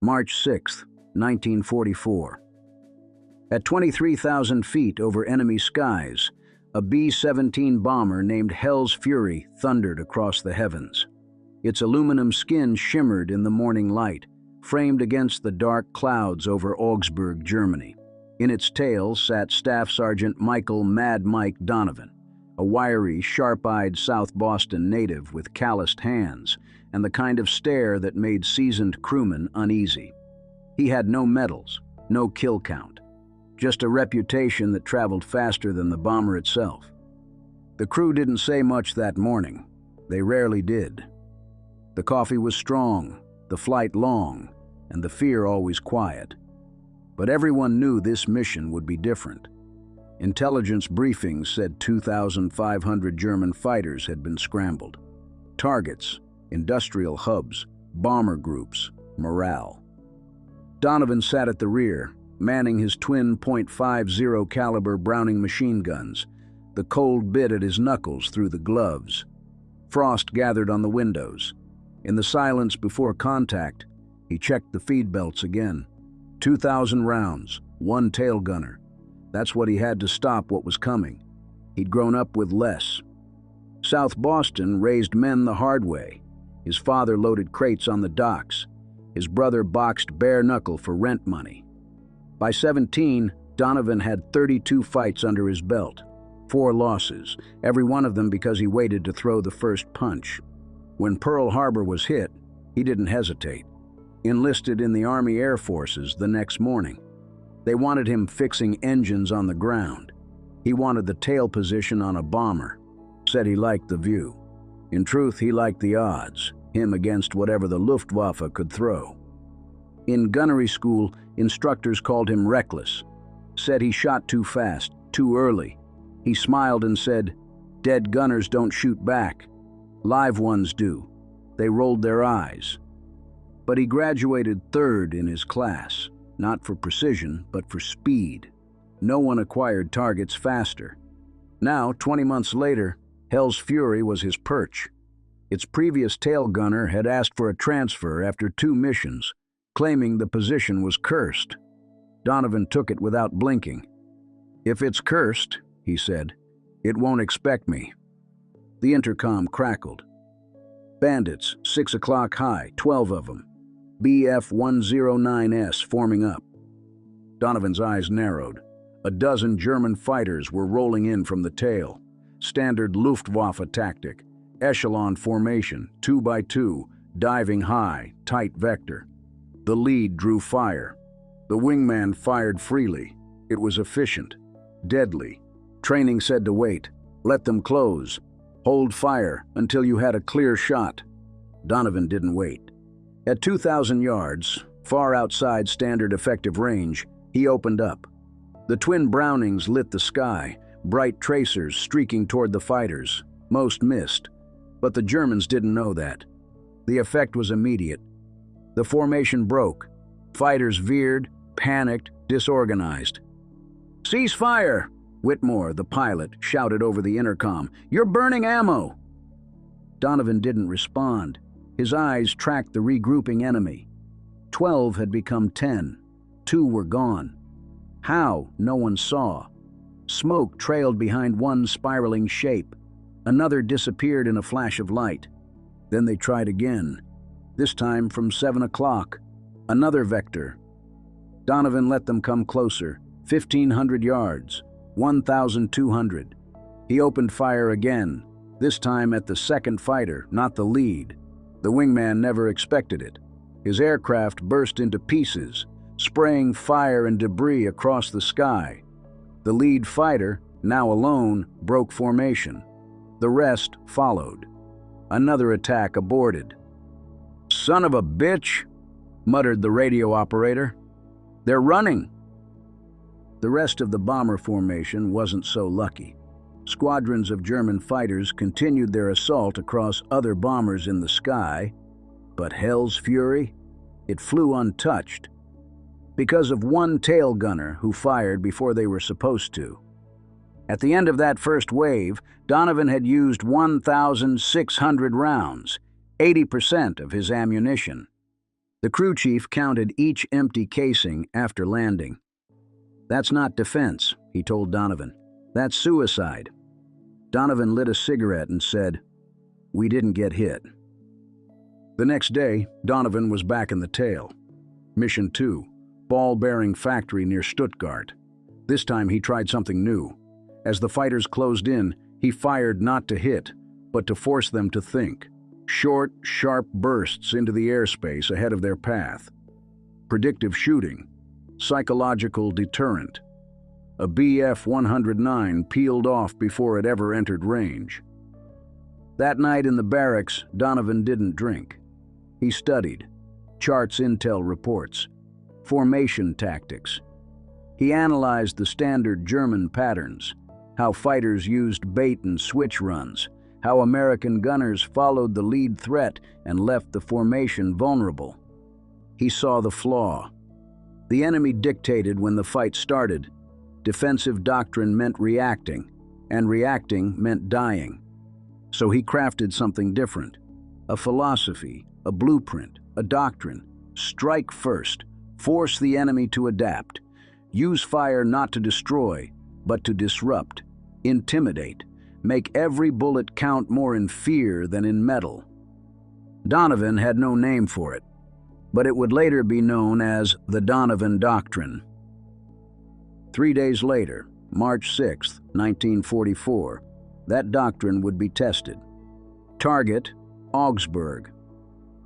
March 6, 1944. At 23,000 feet over enemy skies, a B-17 bomber named Hell's Fury thundered across the heavens. Its aluminum skin shimmered in the morning light, framed against the dark clouds over Augsburg, Germany. In its tail sat Staff Sergeant Michael "Mad Mike" Donovan, a wiry, sharp-eyed South Boston native with calloused hands and the kind of stare that made seasoned crewmen uneasy. He had no medals, no kill count, just a reputation that traveled faster than the bomber itself. The crew didn't say much that morning. They rarely did. The coffee was strong, the flight long, and the fear always quiet. But everyone knew this mission would be different. Intelligence briefings said 2,500 German fighters had been scrambled. Targets, industrial hubs, bomber groups, morale. Donovan sat at the rear, manning his twin .50 caliber Browning machine guns, the cold bit at his knuckles through the gloves. Frost gathered on the windows. In the silence before contact, he checked the feed belts again. 2,000 rounds, one tail gunner. That's what he had to stop what was coming. He'd grown up with less. South Boston raised men the hard way. His father loaded crates on the docks. His brother boxed bare knuckle for rent money. By 17, Donovan had 32 fights under his belt, 4 losses, every one of them because he waited to throw the first punch. When Pearl Harbor was hit, he didn't hesitate. Enlisted in the Army Air Forces the next morning. They wanted him fixing engines on the ground. He wanted the tail position on a bomber. Said he liked the view. In truth, he liked the odds, him against whatever the Luftwaffe could throw. In gunnery school, instructors called him reckless. Said he shot too fast, too early. He smiled and said, "Dead gunners don't shoot back. Live ones do." They rolled their eyes. But he graduated third in his class, not for precision, but for speed. No one acquired targets faster. Now, 20 months later, Hell's Fury was his perch. Its previous tail gunner had asked for a transfer after 2 missions, claiming the position was cursed. Donovan took it without blinking. "If it's cursed," he said, "it won't expect me." The intercom crackled. "Bandits, 6 o'clock high, 12 of them. BF-109S forming up." Donovan's eyes narrowed. A dozen German fighters were rolling in from the tail. Standard Luftwaffe tactic. Echelon formation, 2 by 2, diving high, tight vector. The lead drew fire. The wingman fired freely. It was efficient, deadly. Training said to wait. Let them close. Hold fire until you had a clear shot. Donovan didn't wait. At 2,000 yards, far outside standard effective range, he opened up. The twin Brownings lit the sky, bright tracers streaking toward the fighters. Most missed, but the Germans didn't know that. The effect was immediate. The formation broke. Fighters veered, panicked, disorganized. "Cease fire!" Whitmore, the pilot, shouted over the intercom. "You're burning ammo!" Donovan didn't respond. His eyes tracked the regrouping enemy. 12 had become 10. 2 were gone. How? No one saw. Smoke trailed behind one spiraling shape. Another disappeared in a flash of light. Then they tried again, this time from 7 o'clock. Another vector. Donovan let them come closer, 1,500 yards, 1,200. He opened fire again, this time at the second fighter, not the lead. The wingman never expected it. His aircraft burst into pieces, spraying fire and debris across the sky. The lead fighter, now alone, broke formation. The rest followed. Another attack aborted. "Son of a bitch," muttered the radio operator. "They're running." The rest of the bomber formation wasn't so lucky. Squadrons of German fighters continued their assault across other bombers in the sky, but Hell's Fury? It flew untouched. Because of one tail gunner who fired before they were supposed to. At the end of that first wave, Donovan had used 1,600 rounds, 80% of his ammunition. The crew chief counted each empty casing after landing. "That's not defense," he told Donovan. "That's suicide." Donovan lit a cigarette and said, "We didn't get hit." The next day, Donovan was back in the tail. Mission 2, ball-bearing factory near Stuttgart. This time he tried something new. As the fighters closed in, he fired not to hit, but to force them to think. Short, sharp bursts into the airspace ahead of their path. Predictive shooting. Psychological deterrent. A Bf-109 peeled off before it ever entered range. That night in the barracks, Donovan didn't drink. He studied. Charts, intel reports. Formation tactics. He analyzed the standard German patterns, how fighters used bait and switch runs, how American gunners followed the lead threat and left the formation vulnerable. He saw the flaw. The enemy dictated when the fight started. Defensive doctrine meant reacting, and reacting meant dying. So he crafted something different. A philosophy, a blueprint, a doctrine. Strike first. Force the enemy to adapt. Use fire not to destroy, but to disrupt. Intimidate. Make every bullet count more in fear than in metal. Donovan had no name for it, but it would later be known as the Donovan Doctrine. 3 days later, March 6, 1944, that doctrine would be tested. Target, Augsburg.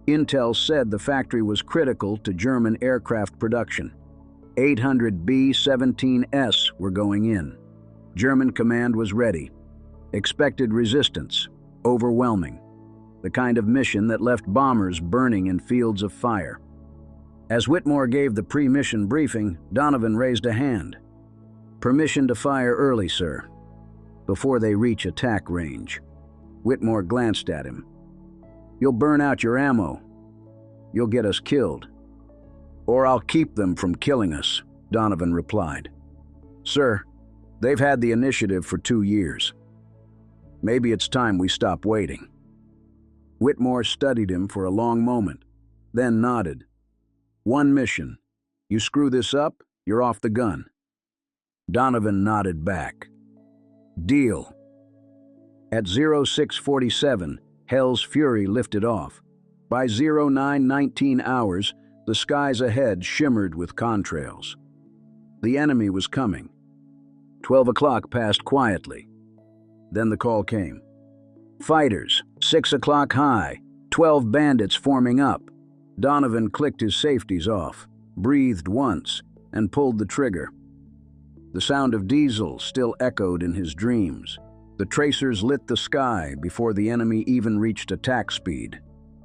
Intel said the factory was critical to German aircraft production. 800 B-17S were going in. German command was ready. Expected resistance, overwhelming. The kind of mission that left bombers burning in fields of fire. As Whitmore gave the pre-mission briefing, Donovan raised a hand. "Permission to fire early, sir, before they reach attack range." Whitmore glanced at him. "You'll burn out your ammo. You'll get us killed." "Or I'll keep them from killing us," Donovan replied. "Sir, they've had the initiative for 2 years. Maybe it's time we stop waiting." Whitmore studied him for a long moment, then nodded. "One mission. You screw this up, you're off the gun." Donovan nodded back. "Deal." At 0647, Hell's Fury lifted off. By 0919 hours, the skies ahead shimmered with contrails. The enemy was coming. 12 o'clock passed quietly. Then the call came. "Fighters, 6 o'clock high, 12 bandits forming up." Donovan clicked his safeties off, breathed once, and pulled the trigger. The sound of diesel still echoed in his dreams. The tracers lit the sky before the enemy even reached attack speed.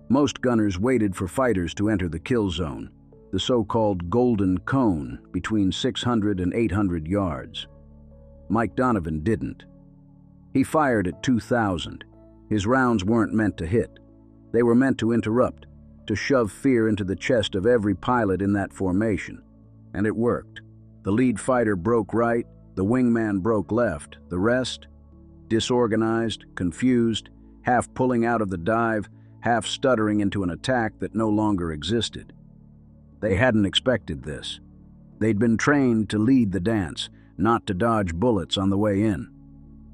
Most gunners waited for fighters to enter the kill zone, the so-called golden cone between 600 and 800 yards. Mike Donovan didn't. He fired at 2,000. His rounds weren't meant to hit. They were meant to interrupt, to shove fear into the chest of every pilot in that formation. And it worked. The lead fighter broke right, the wingman broke left. The rest? Disorganized, confused, half pulling out of the dive, half stuttering into an attack that no longer existed. They hadn't expected this. They'd been trained to lead the dance, not to dodge bullets on the way in.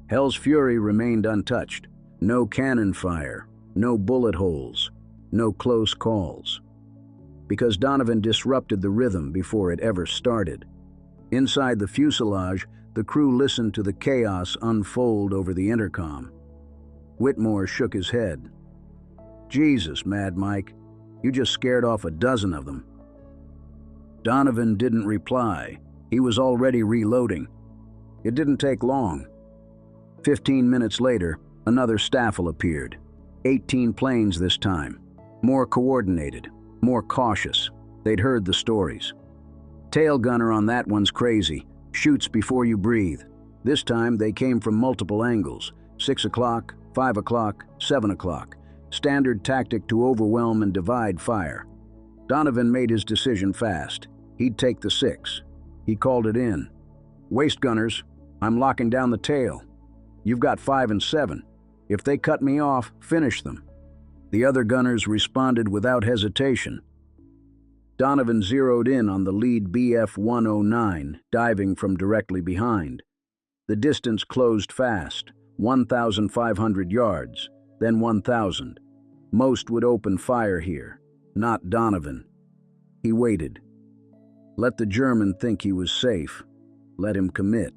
Hell's Fury remained untouched. No cannon fire, no bullet holes, no close calls. Because Donovan disrupted the rhythm before it ever started. Inside the fuselage, the crew listened to the chaos unfold over the intercom. Whitmore shook his head. "Jesus, Mad Mike, you just scared off a dozen of them." Donovan didn't reply. He was already reloading. It didn't take long. 15 minutes later, another staffel appeared. 18 planes this time. More coordinated, more cautious. They'd heard the stories. "Tail gunner on that one's crazy. Shoots before you breathe." This time they came from multiple angles. 6 o'clock, 5 o'clock, 7 o'clock. Standard tactic to overwhelm and divide fire. Donovan made his decision fast. He'd take the 6. He called it in. "Waist gunners, I'm locking down the tail. You've got 5 and 7. If they cut me off, finish them." The other gunners responded without hesitation. Donovan zeroed in on the lead BF-109, diving from directly behind. The distance closed fast, 1,500 yards, then 1,000. Most would open fire here, not Donovan. He waited. Let the German think he was safe. Let him commit.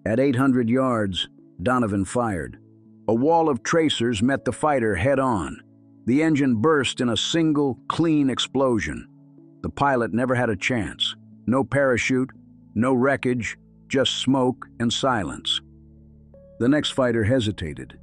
At 800 yards, Donovan fired. A wall of tracers met the fighter head-on. The engine burst in a single, clean explosion. The pilot never had a chance. No parachute, no wreckage, just smoke and silence. The next fighter hesitated.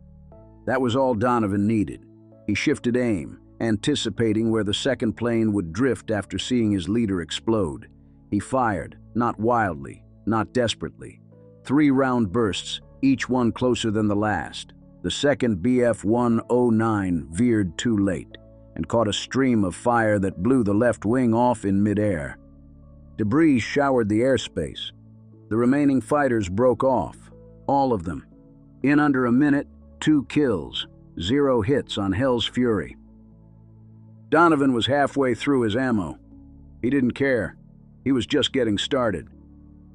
That was all Donovan needed. He shifted aim, anticipating where the second plane would drift after seeing his leader explode. He fired, not wildly, not desperately. 3 round bursts, each one closer than the last. The second BF-109 veered too late and caught a stream of fire that blew the left wing off in midair. Debris showered the airspace. The remaining fighters broke off, all of them. In under a minute, 2 kills, 0 hits on Hell's Fury. Donovan was halfway through his ammo. He didn't care. He was just getting started.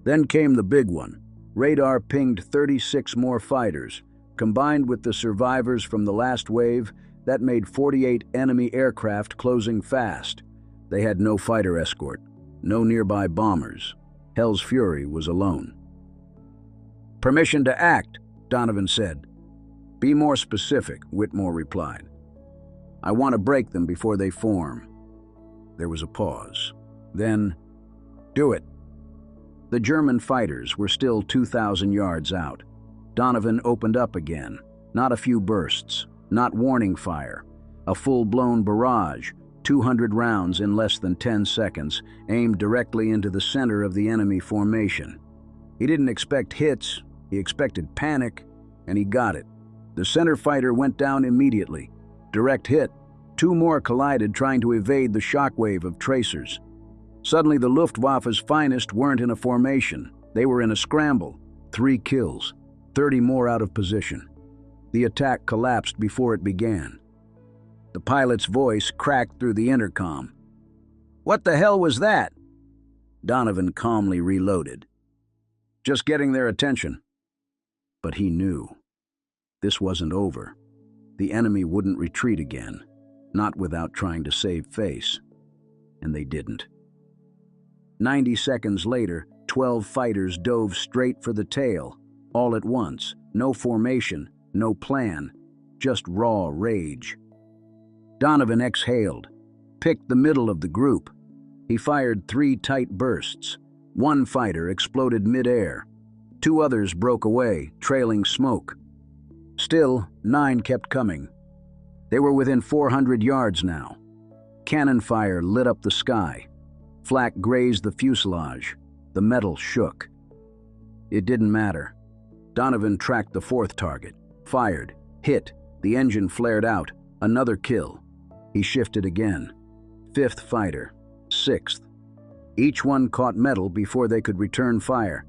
Then came the big one. Radar pinged 36 more fighters. Combined with the survivors from the last wave, that made 48 enemy aircraft closing fast. They had no fighter escort, no nearby bombers. Hell's Fury was alone. "Permission to act," Donovan said. "Be more specific," Whitmore replied. "I want to break them before they form." There was a pause. Then, "Do it." The German fighters were still 2,000 yards out. Donovan opened up again. Not a few bursts, not warning fire. A full-blown barrage, 200 rounds in less than 10 seconds, aimed directly into the center of the enemy formation. He didn't expect hits, he expected panic, and he got it. The center fighter went down immediately. Direct hit. 2 more collided, trying to evade the shockwave of tracers. Suddenly, the Luftwaffe's finest weren't in a formation. They were in a scramble. 3 kills, 30 more out of position. The attack collapsed before it began. The pilot's voice cracked through the intercom. "What the hell was that?" Donovan calmly reloaded. "Just getting their attention." But he knew. This wasn't over. The enemy wouldn't retreat again, not without trying to save face. And they didn't. 90 seconds later, 12 fighters dove straight for the tail, all at once. No formation, no plan, just raw rage. Donovan exhaled, picked the middle of the group. He fired 3 tight bursts. 1 fighter exploded midair. 2 others broke away, trailing smoke. Still, 9 kept coming. They were within 400 yards now. Cannon fire lit up the sky. Flak grazed the fuselage. The metal shook. It didn't matter. Donovan tracked the 4th target, fired, hit. The engine flared out. Another kill. He shifted again. 5th fighter, 6th. Each one caught metal before they could return fire.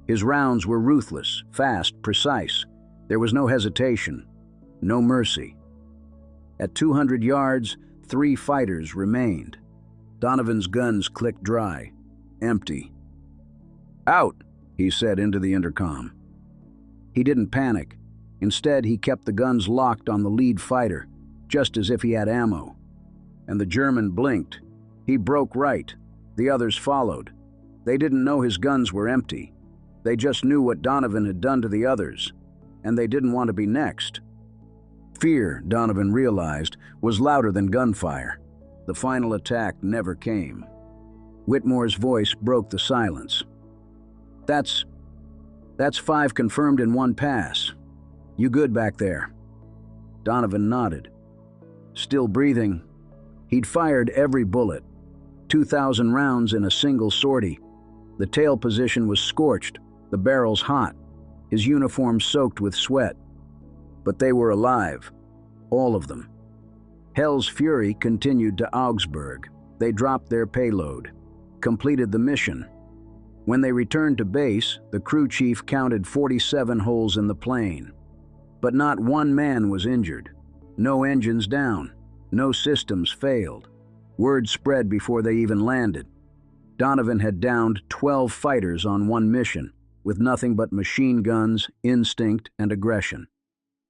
His rounds were ruthless, fast, precise. There was no hesitation, no mercy. At 200 yards, 3 fighters remained. Donovan's guns clicked dry, empty. "Out," he said into the intercom. He didn't panic. Instead, he kept the guns locked on the lead fighter, just as if he had ammo. And the German blinked. He broke right. The others followed. They didn't know his guns were empty. They just knew what Donovan had done to the others, and they didn't want to be next. Fear, Donovan realized, was louder than gunfire. The final attack never came. Whitmore's voice broke the silence. That's 5 confirmed in 1 pass. You good back there?" Donovan nodded. Still breathing. He'd fired every bullet. 2,000 rounds in a single sortie. The tail position was scorched, the barrels hot, his uniform soaked with sweat. But they were alive, all of them. Hell's Fury continued to Augsburg. They dropped their payload, completed the mission. When they returned to base, the crew chief counted 47 holes in the plane. But not 1 man was injured. No engines down. No systems failed. Word spread before they even landed. Donovan had downed 12 fighters on one mission, with nothing but machine guns, instinct, and aggression.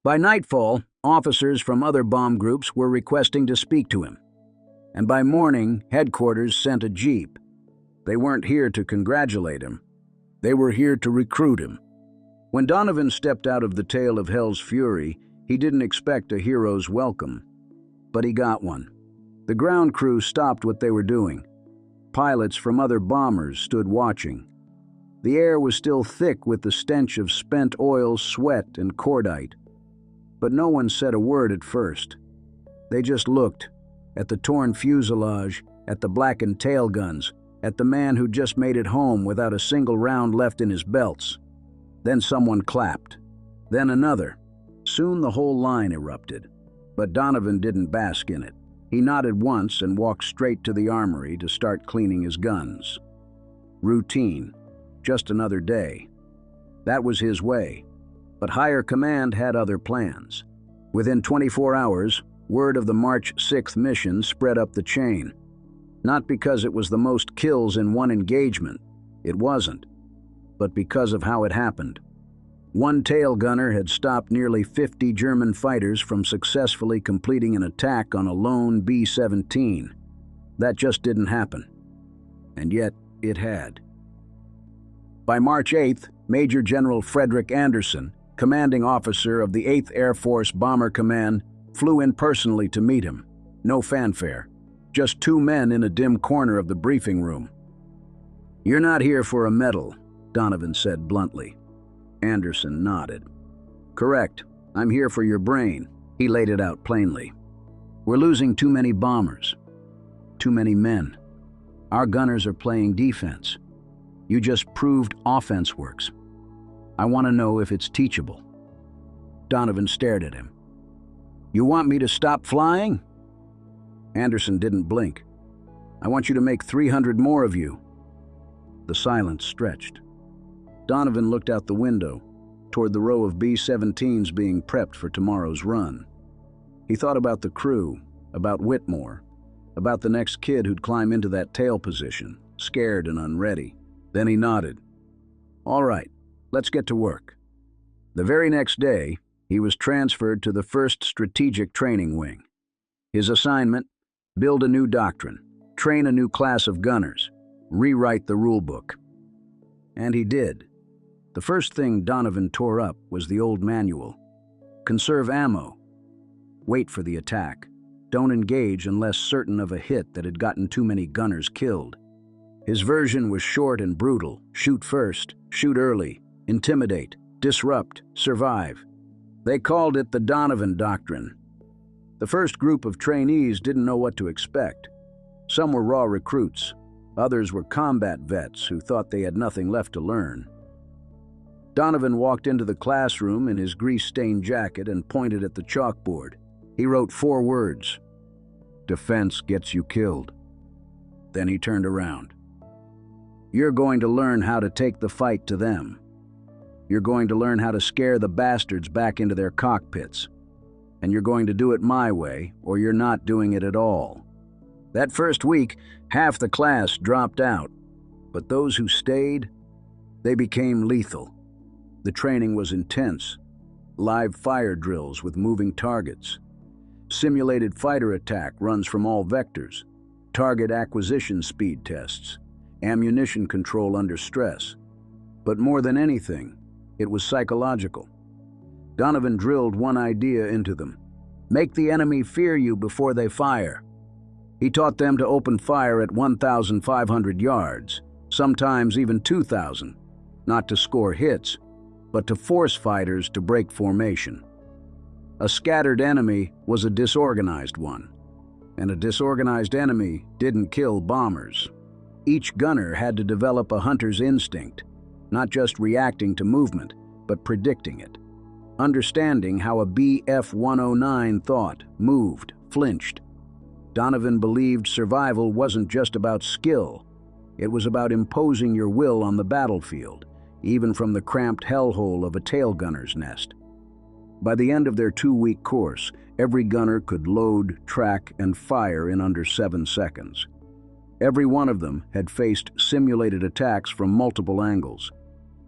By nightfall, officers from other bomb groups were requesting to speak to him. And by morning, headquarters sent a jeep. They weren't here to congratulate him. They were here to recruit him. When Donovan stepped out of the tail of Hell's Fury, he didn't expect a hero's welcome. But he got one. The ground crew stopped what they were doing. Pilots from other bombers stood watching. The air was still thick with the stench of spent oil, sweat, and cordite. But no one said a word at first. They just looked, at the torn fuselage, at the blackened tail guns, at the man who just made it home without a single round left in his belts. Then someone clapped. Then another. Soon the whole line erupted. But Donovan didn't bask in it. He nodded once and walked straight to the armory to start cleaning his guns. Routine. Just another day. That was his way. But higher command had other plans. Within 24 hours, word of the March 6th mission spread up the chain. Not because it was the most kills in one engagement. It wasn't. But because of how it happened. One tail gunner had stopped nearly 50 German fighters from successfully completing an attack on a lone B-17. That just didn't happen. And yet, it had. By March 8th, Major General Frederick Anderson, commanding officer of the 8th Air Force Bomber Command, flew in personally to meet him. No fanfare. Just two men in a dim corner of the briefing room. "You're not here for a medal," Donovan said bluntly. Anderson nodded. "Correct. I'm here for your brain." He laid it out plainly. "We're losing too many bombers. Too many men. Our gunners are playing defense. You just proved offense works. I want to know if it's teachable." Donovan stared at him. "You want me to stop flying?" Anderson didn't blink. "I want you to make 300 more of you." The silence stretched. Donovan looked out the window, toward the row of B-17s being prepped for tomorrow's run. He thought about the crew, about Whitmore, about the next kid who'd climb into that tail position, scared and unready. Then he nodded. "All right, let's get to work." The very next day, he was transferred to the 1st Strategic Training Wing. His assignment: build a new doctrine, train a new class of gunners, rewrite the rulebook. And he did. The first thing Donovan tore up was the old manual. Conserve ammo. Wait for the attack. Don't engage unless certain of a hit that had gotten too many gunners killed. His version was short and brutal. Shoot first, shoot early, intimidate, disrupt, survive. They called it the Donovan Doctrine. The first group of trainees didn't know what to expect. Some were raw recruits. Others were combat vets who thought they had nothing left to learn. Donovan walked into the classroom in his grease-stained jacket and pointed at the chalkboard. He wrote 4 words. "Defense gets you killed." Then he turned around. "You're going to learn how to take the fight to them. You're going to learn how to scare the bastards back into their cockpits. And you're going to do it my way, or you're not doing it at all." That first week, half the class dropped out. But those who stayed, they became lethal. The training was intense. Live fire drills with moving targets. Simulated fighter attack runs from all vectors. Target acquisition speed tests. Ammunition control under stress. But more than anything, it was psychological. Donovan drilled one idea into them. Make the enemy fear you before they fire. He taught them to open fire at 1,500 yards, sometimes even 2,000, not to score hits, but to force fighters to break formation. A scattered enemy was a disorganized one, and a disorganized enemy didn't kill bombers. Each gunner had to develop a hunter's instinct, not just reacting to movement, but predicting it. Understanding how a BF-109 thought, moved, flinched. Donovan believed survival wasn't just about skill. It was about imposing your will on the battlefield, even from the cramped hellhole of a tail gunner's nest. By the end of their 2-week course, Every gunner could load, track, and fire in under 7 seconds. Every one of them had faced simulated attacks from multiple angles,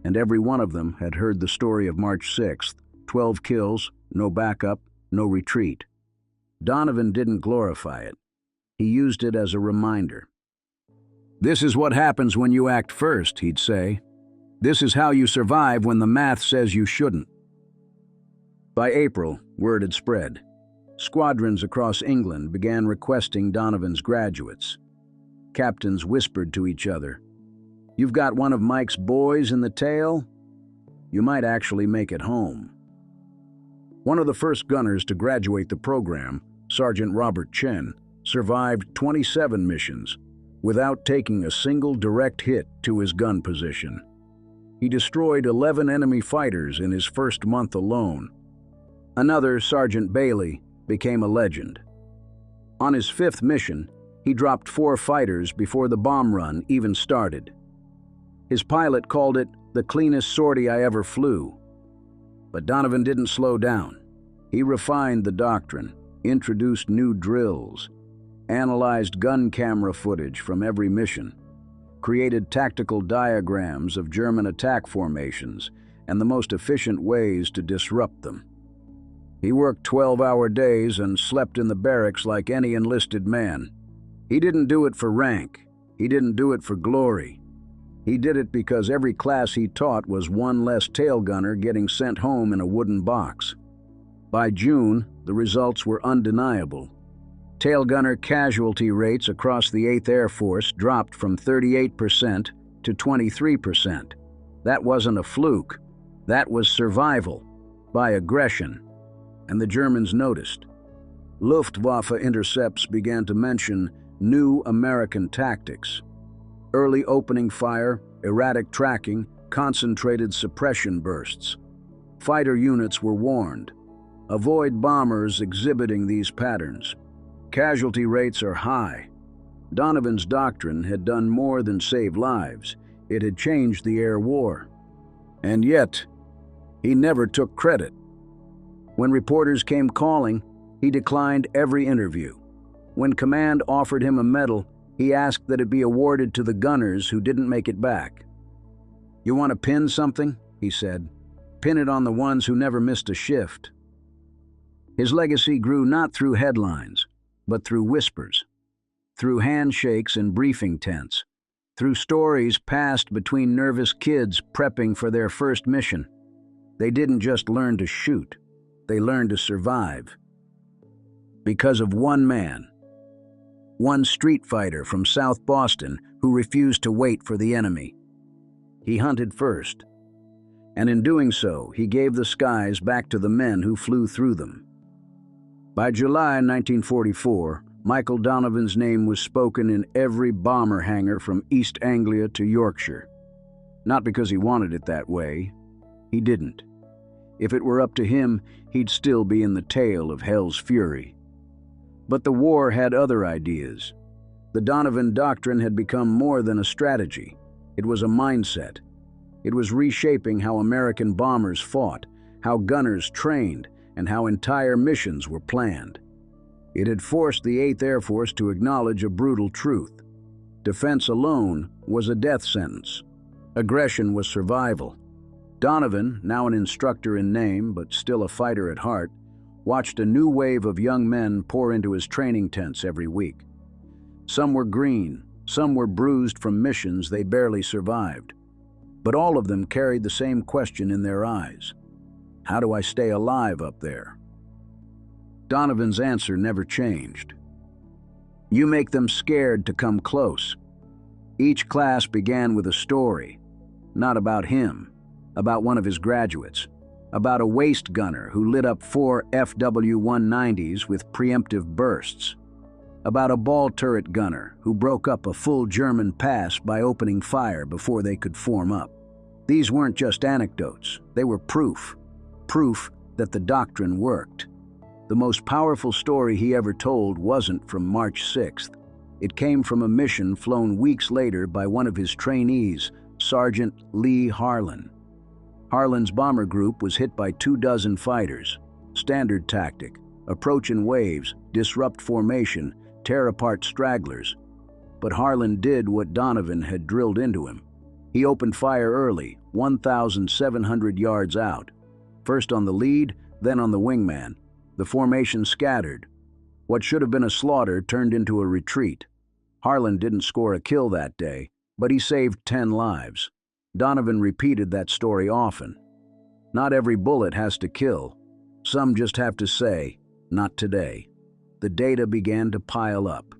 and every one of them had heard the story of March 6th, 12 kills, no backup, no retreat. Donovan didn't glorify it. He used it as a reminder. "This is what happens when you act first," he'd say. "This is how you survive when the math says you shouldn't." By April, word had spread. Squadrons across England began requesting Donovan's graduates. Captains whispered to each other, "You've got one of Mike's boys in the tail? You might actually make it home." One of the first gunners to graduate the program, Sergeant Robert Chen, survived 27 missions without taking a single direct hit to his gun position. He destroyed 11 enemy fighters in his first month alone. Another, Sergeant Bailey, became a legend. On his 5th mission, he dropped 4 fighters before the bomb run even started. His pilot called it the cleanest sortie I ever flew. But Donovan didn't slow down. He refined the doctrine, introduced new drills, analyzed gun camera footage from every mission, created tactical diagrams of German attack formations and the most efficient ways to disrupt them. He worked 12-hour days and slept in the barracks like any enlisted man. He didn't do it for rank. He didn't do it for glory. He did it because every class he taught was one less tail gunner getting sent home in a wooden box. By June, the results were undeniable. Tail gunner casualty rates across the 8th Air Force dropped from 38% to 23%. That wasn't a fluke. That was survival by aggression. And the Germans noticed. Luftwaffe intercepts began to mention new American tactics. Early opening fire, erratic tracking, concentrated suppression bursts. Fighter units were warned. Avoid bombers exhibiting these patterns. Casualty rates are high. Donovan's doctrine had done more than save lives. It had changed the air war. And yet, he never took credit. When reporters came calling, he declined every interview. When command offered him a medal, he asked that it be awarded to the gunners who didn't make it back. "You want to pin something?" he said. "Pin it on the ones who never missed a shift." His legacy grew not through headlines, but through whispers, through handshakes in briefing tents, through stories passed between nervous kids prepping for their first mission. They didn't just learn to shoot, they learned to survive. Because of one man, one street fighter from South Boston who refused to wait for the enemy. He hunted first, and in doing so, he gave the skies back to the men who flew through them. By July 1944, Michael Donovan's name was spoken in every bomber hangar from East Anglia to Yorkshire. Not because he wanted it that way. He didn't. If it were up to him, he'd still be in the tail of hell's fury. But the war had other ideas. The Donovan Doctrine had become more than a strategy. It was a mindset. It was reshaping how American bombers fought, how gunners trained, and how entire missions were planned. It had forced the 8th Air Force to acknowledge a brutal truth. Defense alone was a death sentence. Aggression was survival. Donovan, now an instructor in name but still a fighter at heart, watched a new wave of young men pour into his training tents every week. Some were green, some were bruised from missions they barely survived. But all of them carried the same question in their eyes. How do I stay alive up there? Donovan's answer never changed. You make them scared to come close. Each class began with a story, not about him, about one of his graduates, about a waist gunner who lit up 4 FW-190s with preemptive bursts, about a ball turret gunner who broke up a full German pass by opening fire before they could form up. These weren't just anecdotes, they were proof that the doctrine worked. The most powerful story he ever told wasn't from March 6th. It came from a mission flown weeks later by one of his trainees, Sergeant Lee Harlan. Harlan's bomber group was hit by 24 fighters. Standard tactic, approach in waves, disrupt formation, tear apart stragglers. But Harlan did what Donovan had drilled into him. He opened fire early, 1,700 yards out. First on the lead, then on the wingman. The formation scattered. What should have been a slaughter turned into a retreat. Harlan didn't score a kill that day, but he saved 10 lives. Donovan repeated that story often. Not every bullet has to kill. Some just have to say, "Not today." The data began to pile up.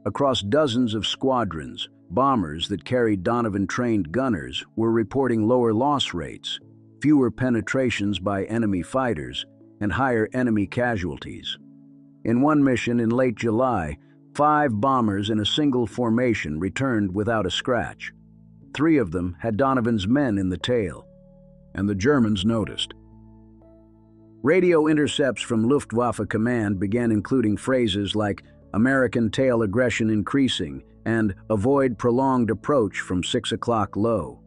Across dozens of squadrons, bombers that carried Donovan-trained gunners were reporting lower loss rates, fewer penetrations by enemy fighters, and higher enemy casualties. In one mission in late July, 5 bombers in a single formation returned without a scratch. 3 of them had Donovan's men in the tail, and the Germans noticed. Radio intercepts from Luftwaffe command began including phrases like "American tail aggression increasing" and "avoid prolonged approach from 6 o'clock low."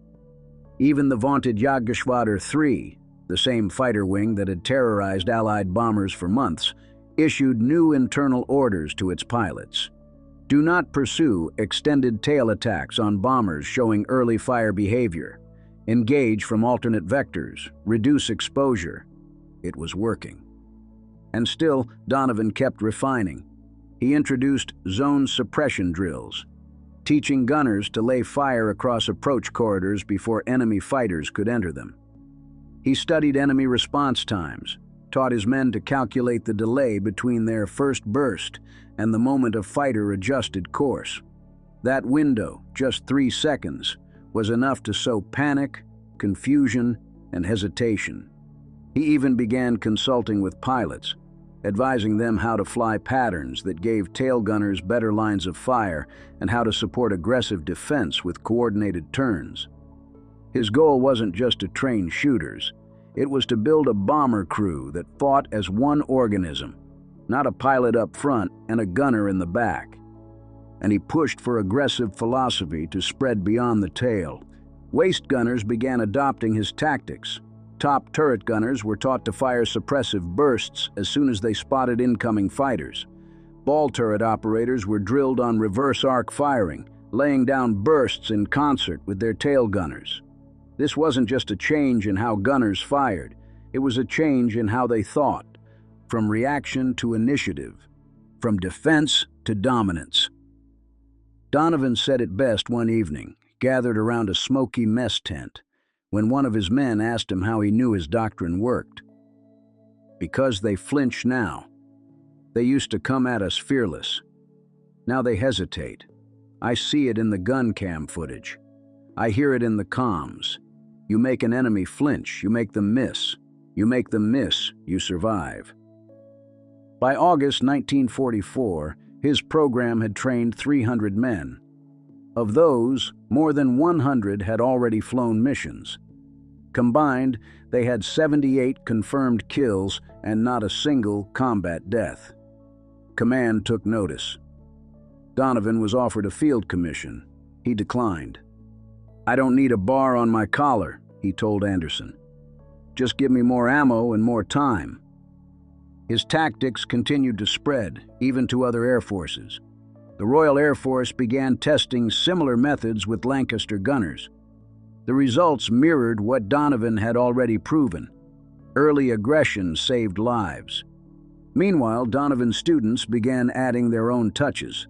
Even the vaunted Jagdgeschwader 3, the same fighter wing that had terrorized Allied bombers for months, issued new internal orders to its pilots. Do not pursue extended tail attacks on bombers showing early fire behavior. Engage from alternate vectors. Reduce exposure. It was working. And still, Donovan kept refining. He introduced zone suppression drills, teaching gunners to lay fire across approach corridors before enemy fighters could enter them. He studied enemy response times, taught his men to calculate the delay between their first burst and the moment a fighter adjusted course. That window, just 3 seconds, was enough to sow panic, confusion, and hesitation. He even began consulting with pilots, advising them how to fly patterns that gave tail gunners better lines of fire and how to support aggressive defense with coordinated turns. His goal wasn't just to train shooters. It was to build a bomber crew that fought as one organism, not a pilot up front and a gunner in the back. And he pushed for aggressive philosophy to spread beyond the tail. Waist gunners began adopting his tactics. Top turret gunners were taught to fire suppressive bursts as soon as they spotted incoming fighters. Ball turret operators were drilled on reverse arc firing, laying down bursts in concert with their tail gunners. This wasn't just a change in how gunners fired, it was a change in how they thought, from reaction to initiative, from defense to dominance. Donovan said it best one evening, gathered around a smoky mess tent, when one of his men asked him how he knew his doctrine worked. Because they flinch now. They used to come at us fearless. Now they hesitate. I see it in the gun cam footage. I hear it in the comms. You make an enemy flinch, you make them miss. You make them miss, you survive. By August 1944, his program had trained 300 men. Of those, more than 100 had already flown missions. Combined, they had 78 confirmed kills and not a single combat death. Command took notice. Donovan was offered a field commission. He declined. "I don't need a bar on my collar," he told Anderson. "Just give me more ammo and more time." His tactics continued to spread, even to other air forces. The Royal Air Force began testing similar methods with Lancaster gunners. The results mirrored what Donovan had already proven. Early aggression saved lives. Meanwhile, Donovan's students began adding their own touches.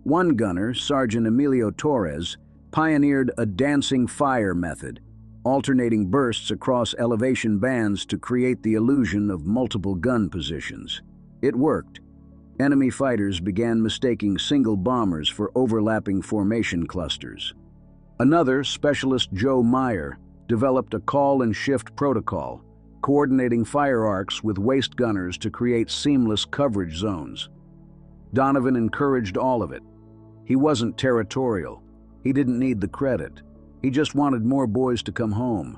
One gunner, Sergeant Emilio Torres, pioneered a dancing fire method, alternating bursts across elevation bands to create the illusion of multiple gun positions. It worked. Enemy fighters began mistaking single bombers for overlapping formation clusters. Another, Specialist Joe Meyer, developed a call-and-shift protocol, coordinating fire arcs with waist gunners to create seamless coverage zones. Donovan encouraged all of it. He wasn't territorial. He didn't need the credit. He just wanted more boys to come home.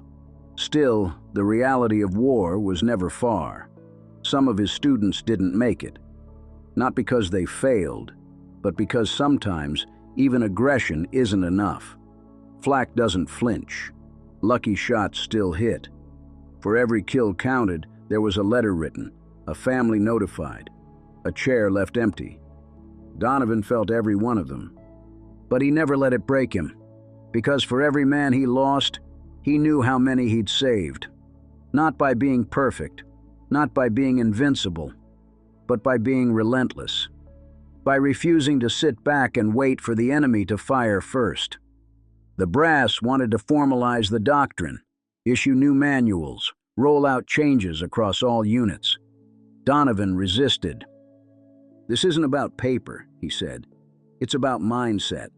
Still, the reality of war was never far. Some of his students didn't make it. Not because they failed, but because sometimes even aggression isn't enough. Flak doesn't flinch. Lucky shots still hit. For every kill counted, there was a letter written. a family notified, a chair left empty. Donovan felt every one of them. But he never let it break him, because for every man he lost, he knew how many he'd saved. Not by being perfect, not by being invincible, but by being relentless. By refusing to sit back and wait for the enemy to fire first. The brass wanted to formalize the doctrine, issue new manuals, roll out changes across all units. Donovan resisted. "This isn't about paper," he said. "It's about mindset.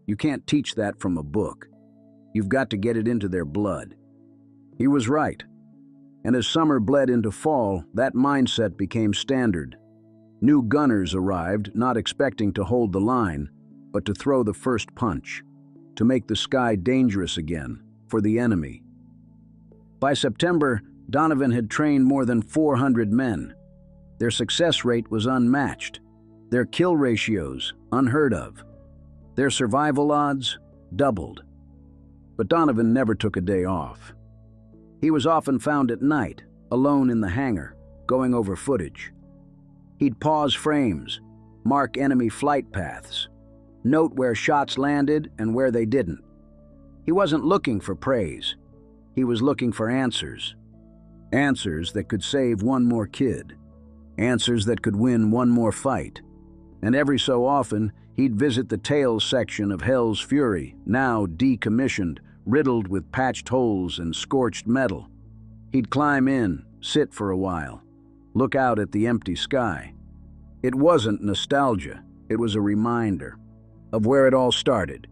You can't teach that from a book. You've got to get it into their blood." He was right. And as summer bled into fall, that mindset became standard. New gunners arrived, not expecting to hold the line, but to throw the first punch, to make the sky dangerous again for the enemy. By September, Donovan had trained more than 400 men. Their success rate was unmatched, their kill ratios unheard of, their survival odds doubled. But Donovan never took a day off. He was often found at night, alone in the hangar, going over footage. He'd pause frames, mark enemy flight paths, note where shots landed and where they didn't. He wasn't looking for praise. He was looking for answers. Answers that could save one more kid. Answers that could win one more fight. And every so often, he'd visit the tails section of Hell's Fury, now decommissioned, riddled with patched holes and scorched metal. He'd climb in, sit for a while, look out at the empty sky. It wasn't nostalgia, it was a reminder of where it all started,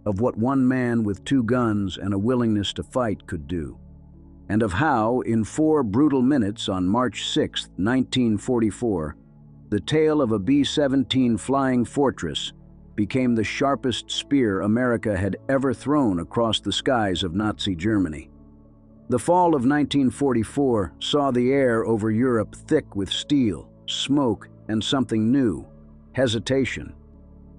of what one man with 2 guns and a willingness to fight could do, and of how, in 4 brutal minutes on March 6, 1944, the tale of a B-17 Flying Fortress became the sharpest spear America had ever thrown across the skies of Nazi Germany. The fall of 1944 saw the air over Europe thick with steel, smoke, and something new: hesitation.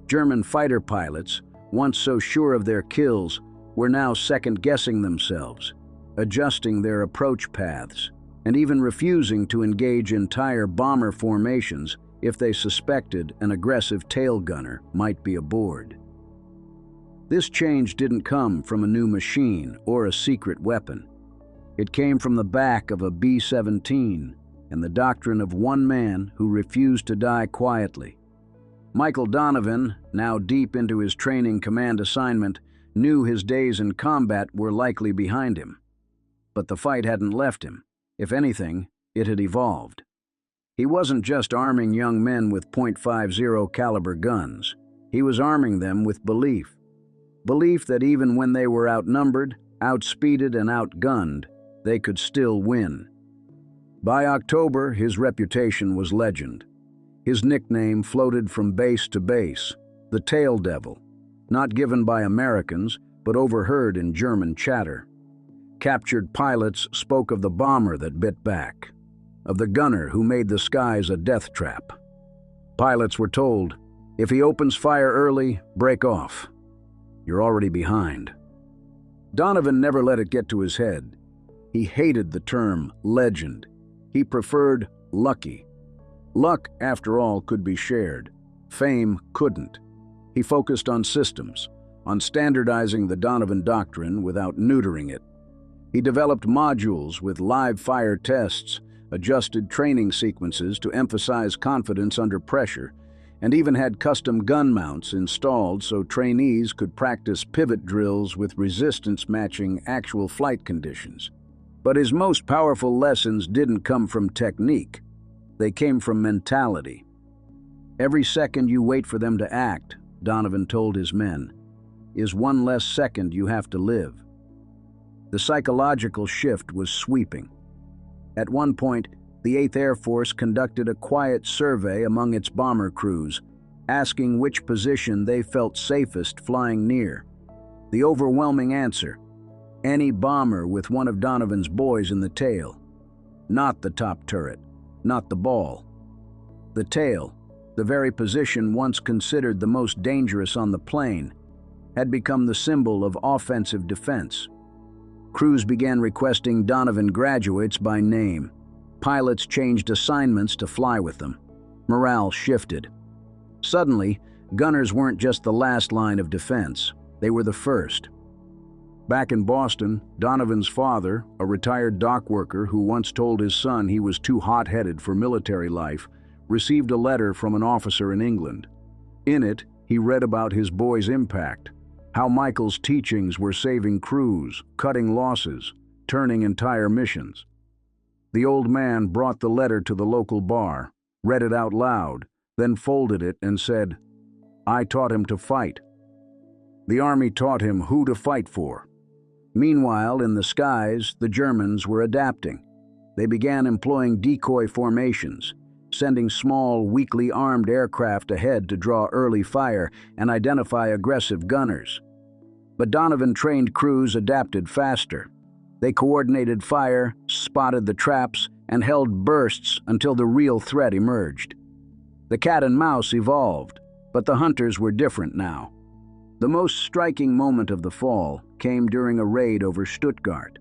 German fighter pilots, once so sure of their kills, were now second-guessing themselves, adjusting their approach paths, and even refusing to engage entire bomber formations if they suspected an aggressive tail gunner might be aboard. This change didn't come from a new machine or a secret weapon. It came from the back of a B-17 and the doctrine of one man who refused to die quietly. Michael Donovan, now deep into his training command assignment, knew his days in combat were likely behind him. But the fight hadn't left him. If anything, it had evolved. He wasn't just arming young men with .50 caliber guns. He was arming them with belief. Belief that even when they were outnumbered, outspeeded, and outgunned, they could still win. By October, his reputation was legend. His nickname floated from base to base, the Tail Devil, not given by Americans, but overheard in German chatter. Captured pilots spoke of the bomber that bit back, of the gunner who made the skies a death trap. Pilots were told, if he opens fire early, break off. You're already behind. Donovan never let it get to his head. He hated the term legend. He preferred lucky. Luck, after all, could be shared. Fame couldn't. He focused on systems, on standardizing the Donovan doctrine without neutering it. He developed modules with live-fire tests, adjusted training sequences to emphasize confidence under pressure, and even had custom gun mounts installed so trainees could practice pivot drills with resistance matching actual flight conditions. But his most powerful lessons didn't come from technique. They came from mentality. Every second you wait for them to act, Donovan told his men, is one less second you have to live. The psychological shift was sweeping. At one point, the 8th Air Force conducted a quiet survey among its bomber crews, asking which position they felt safest flying near. The overwhelming answer: any bomber with one of Donovan's boys in the tail. Not the top turret, not the ball. The tail, the very position once considered the most dangerous on the plane, had become the symbol of offensive defense. Crews began requesting Donovan graduates by name. Pilots changed assignments to fly with them. Morale shifted. Suddenly, gunners weren't just the last line of defense. They were the first. Back in Boston, Donovan's father, a retired dock worker who once told his son he was too hot-headed for military life, received a letter from an officer in England. In it, he read about his boy's impact, how Michael's teachings were saving crews, cutting losses, turning entire missions. The old man brought the letter to the local bar, read it out loud, then folded it and said, "I taught him to fight." The Army taught him who to fight for. Meanwhile, in the skies, the Germans were adapting. They began employing decoy formations, sending small, weakly armed aircraft ahead to draw early fire and identify aggressive gunners. But Donovan-trained crews adapted faster. They coordinated fire, spotted the traps, and held bursts until the real threat emerged. The cat and mouse evolved, but the hunters were different now. The most striking moment of the fall came during a raid over Stuttgart.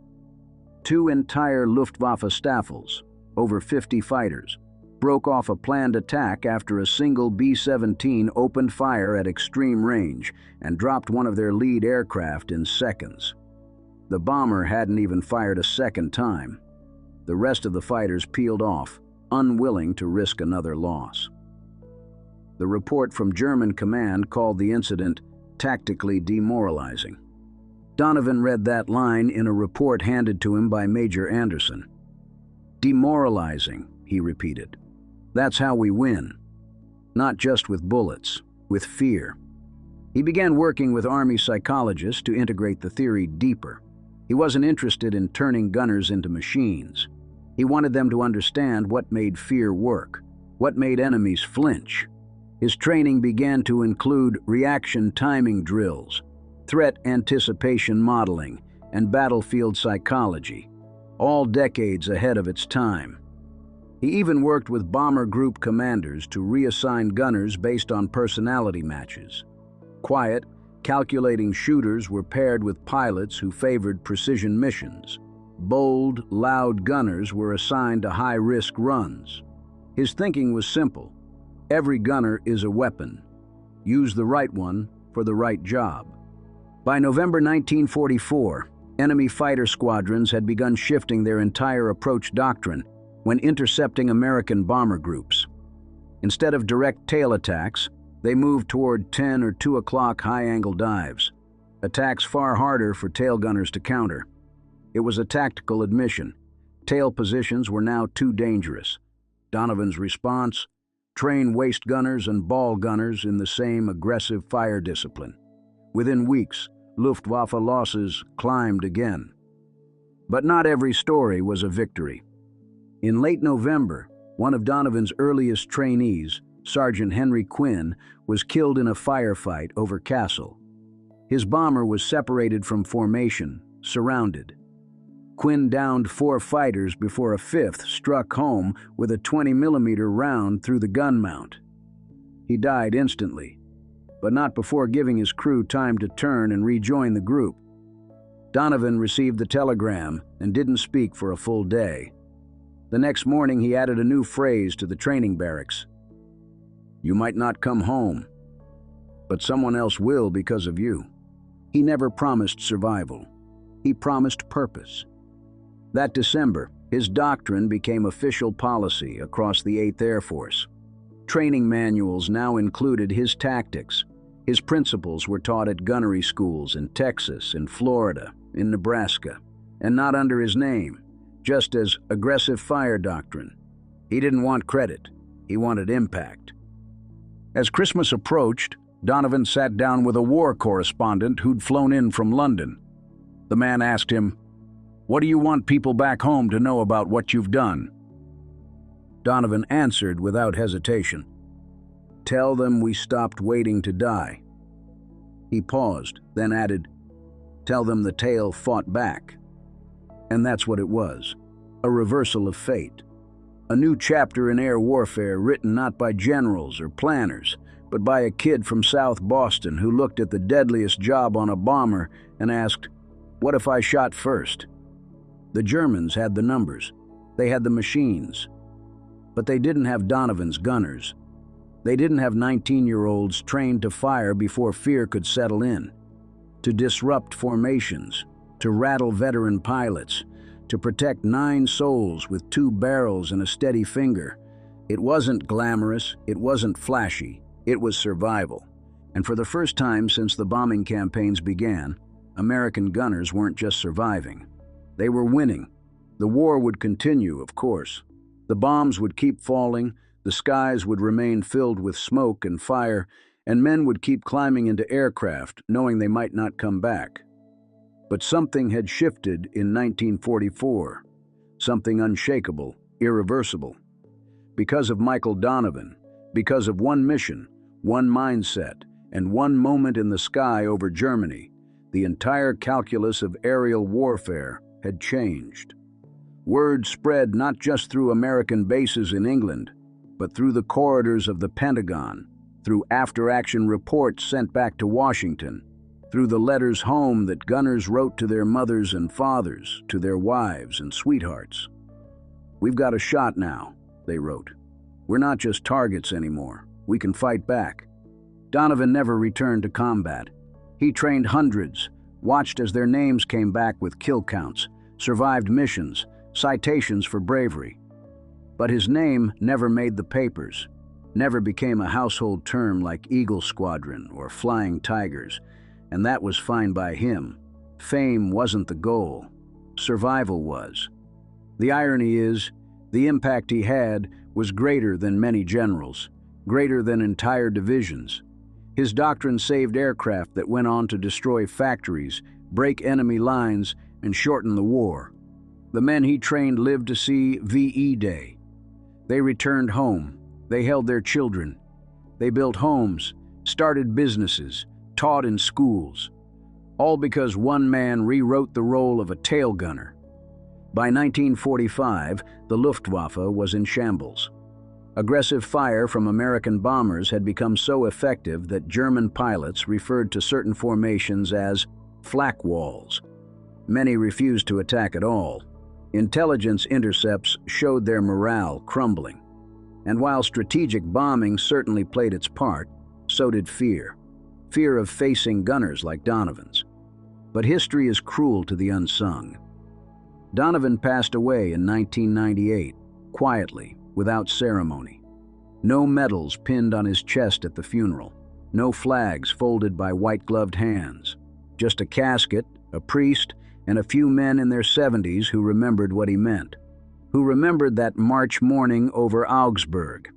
2 entire Luftwaffe staffels, over 50 fighters, broke off a planned attack after a single B-17 opened fire at extreme range and dropped one of their lead aircraft in seconds. The bomber hadn't even fired a second time. The rest of the fighters peeled off, unwilling to risk another loss. The report from German command called the incident tactically demoralizing. Donovan read that line in a report handed to him by Major Anderson. "Demoralizing," he repeated. "That's how we win. Not just with bullets, with fear." He began working with Army psychologists to integrate the theory deeper. He wasn't interested in turning gunners into machines. He wanted them to understand what made fear work, what made enemies flinch. His training began to include reaction timing drills, threat anticipation modeling, and battlefield psychology, all decades ahead of its time. He even worked with bomber group commanders to reassign gunners based on personality matches. Quiet, calculating shooters were paired with pilots who favored precision missions. Bold, loud gunners were assigned to high-risk runs. His thinking was simple. Every gunner is a weapon. Use the right one for the right job. By November 1944, enemy fighter squadrons had begun shifting their entire approach doctrine when intercepting American bomber groups. Instead of direct tail attacks, they moved toward 10 or 2 o'clock high-angle dives, attacks far harder for tail gunners to counter. It was a tactical admission. Tail positions were now too dangerous. Donovan's response: train waist gunners and ball gunners in the same aggressive fire discipline. Within weeks, Luftwaffe losses climbed again. But not every story was a victory. In late November, one of Donovan's earliest trainees, Sergeant Henry Quinn, was killed in a firefight over Kassel. His bomber was separated from formation, surrounded. Quinn downed 4 fighters before a 5th struck home with a 20mm round through the gun mount. He died instantly, but not before giving his crew time to turn and rejoin the group. Donovan received the telegram and didn't speak for a full day. The next morning, he added a new phrase to the training barracks. "You might not come home, but someone else will because of you." He never promised survival. He promised purpose. That December, his doctrine became official policy across the 8th Air Force. Training manuals now included his tactics. His principles were taught at gunnery schools in Texas, in Florida, in Nebraska, and not under his name, just as aggressive fire doctrine. He didn't want credit. He wanted impact. As Christmas approached, Donovan sat down with a war correspondent who'd flown in from London. The man asked him, "What do you want people back home to know about what you've done?" Donovan answered without hesitation, "Tell them we stopped waiting to die." He paused, then added, "Tell them the tail fought back." And that's what it was, a reversal of fate. A new chapter in air warfare written not by generals or planners, but by a kid from South Boston who looked at the deadliest job on a bomber and asked, "What if I shot first?" The Germans had the numbers. They had the machines. But they didn't have Donovan's gunners. They didn't have 19-year-olds trained to fire before fear could settle in, to disrupt formations, to rattle veteran pilots, to protect 9 souls with 2 barrels and a steady finger. It wasn't glamorous, it wasn't flashy, it was survival. And for the first time since the bombing campaigns began, American gunners weren't just surviving. They were winning. The war would continue, of course. The bombs would keep falling, the skies would remain filled with smoke and fire, and men would keep climbing into aircraft, knowing they might not come back. But something had shifted in 1944, something unshakable, irreversible. Because of Michael Donovan, because of one mission, one mindset, and one moment in the sky over Germany, the entire calculus of aerial warfare had changed. Word spread not just through American bases in England, but through the corridors of the Pentagon, through after-action reports sent back to Washington, through the letters home that gunners wrote to their mothers and fathers, to their wives and sweethearts. "We've got a shot now," they wrote. "We're not just targets anymore. We can fight back." Donovan never returned to combat. He trained hundreds, watched as their names came back with kill counts, survived missions, citations for bravery. But his name never made the papers, never became a household term like Eagle Squadron or Flying Tigers, and that was fine by him. Fame wasn't the goal. Survival was. The irony is, the impact he had was greater than many generals, greater than entire divisions. His doctrine saved aircraft that went on to destroy factories, break enemy lines, and shorten the war. The men he trained lived to see VE Day. They returned home. They held their children. They built homes, started businesses, taught in schools. All because one man rewrote the role of a tail gunner. By 1945, the Luftwaffe was in shambles. Aggressive fire from American bombers had become so effective that German pilots referred to certain formations as flak walls. Many refused to attack at all. Intelligence intercepts showed their morale crumbling. And while strategic bombing certainly played its part, so did fear. Fear of facing gunners like Donovan's. But history is cruel to the unsung. Donovan passed away in 1998, quietly, without ceremony. No medals pinned on his chest at the funeral, no flags folded by white-gloved hands. Just a casket, a priest, and a few men in their 70s who remembered what he meant, who remembered that March morning over Augsburg.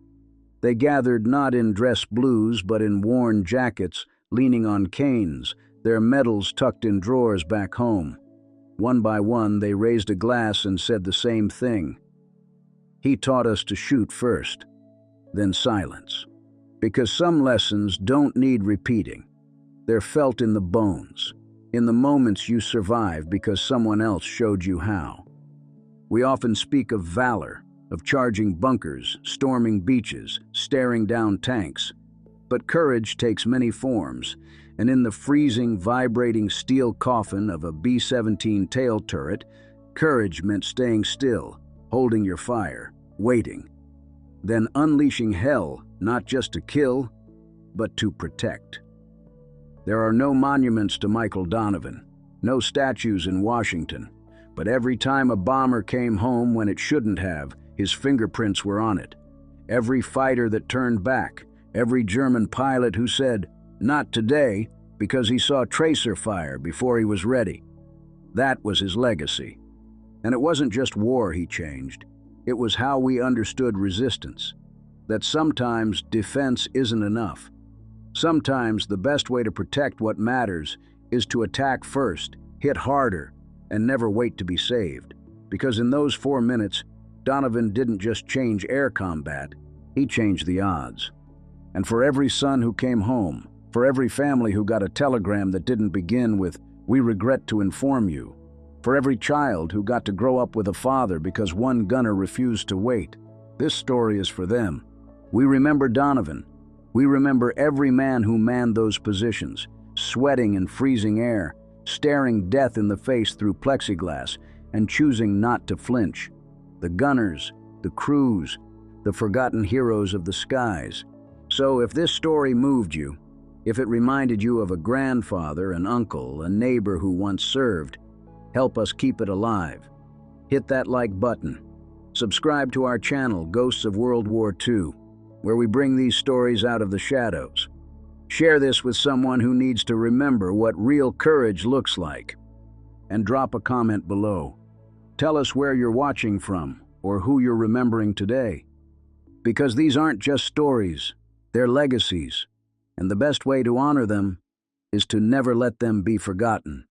They gathered not in dress blues but in worn jackets, leaning on canes, their medals tucked in drawers back home. One by one, they raised a glass and said the same thing. He taught us to shoot first, then silence. Because some lessons don't need repeating. They're felt in the bones, in the moments you survive because someone else showed you how. We often speak of valor, of charging bunkers, storming beaches, staring down tanks. But courage takes many forms, and in the freezing, vibrating steel coffin of a B-17 tail turret, courage meant staying still, holding your fire, waiting. Then unleashing hell, not just to kill, but to protect. There are no monuments to Michael Donovan, no statues in Washington, but every time a bomber came home when it shouldn't have, his fingerprints were on it. Every fighter that turned back, every German pilot who said, "Not today," because he saw tracer fire before he was ready. That was his legacy. And it wasn't just war he changed. It was how we understood resistance. That sometimes defense isn't enough. Sometimes the best way to protect what matters is to attack first, hit harder, and never wait to be saved. Because in those 4 minutes, Donovan didn't just change air combat, he changed the odds. And for every son who came home, for every family who got a telegram that didn't begin with, "We regret to inform you," for every child who got to grow up with a father because one gunner refused to wait, this story is for them. We remember Donovan. We remember every man who manned those positions, sweating in freezing air, staring death in the face through plexiglass, and choosing not to flinch. the gunners, the crews, the forgotten heroes of the skies. So if this story moved you, if it reminded you of a grandfather, an uncle, a neighbor who once served, help us keep it alive. Hit that like button. Subscribe to our channel, Ghosts of World War II, where we bring these stories out of the shadows. Share this with someone who needs to remember what real courage looks like. And drop a comment below. Tell us where you're watching from or who you're remembering today. Because these aren't just stories, they're legacies, and the best way to honor them is to never let them be forgotten.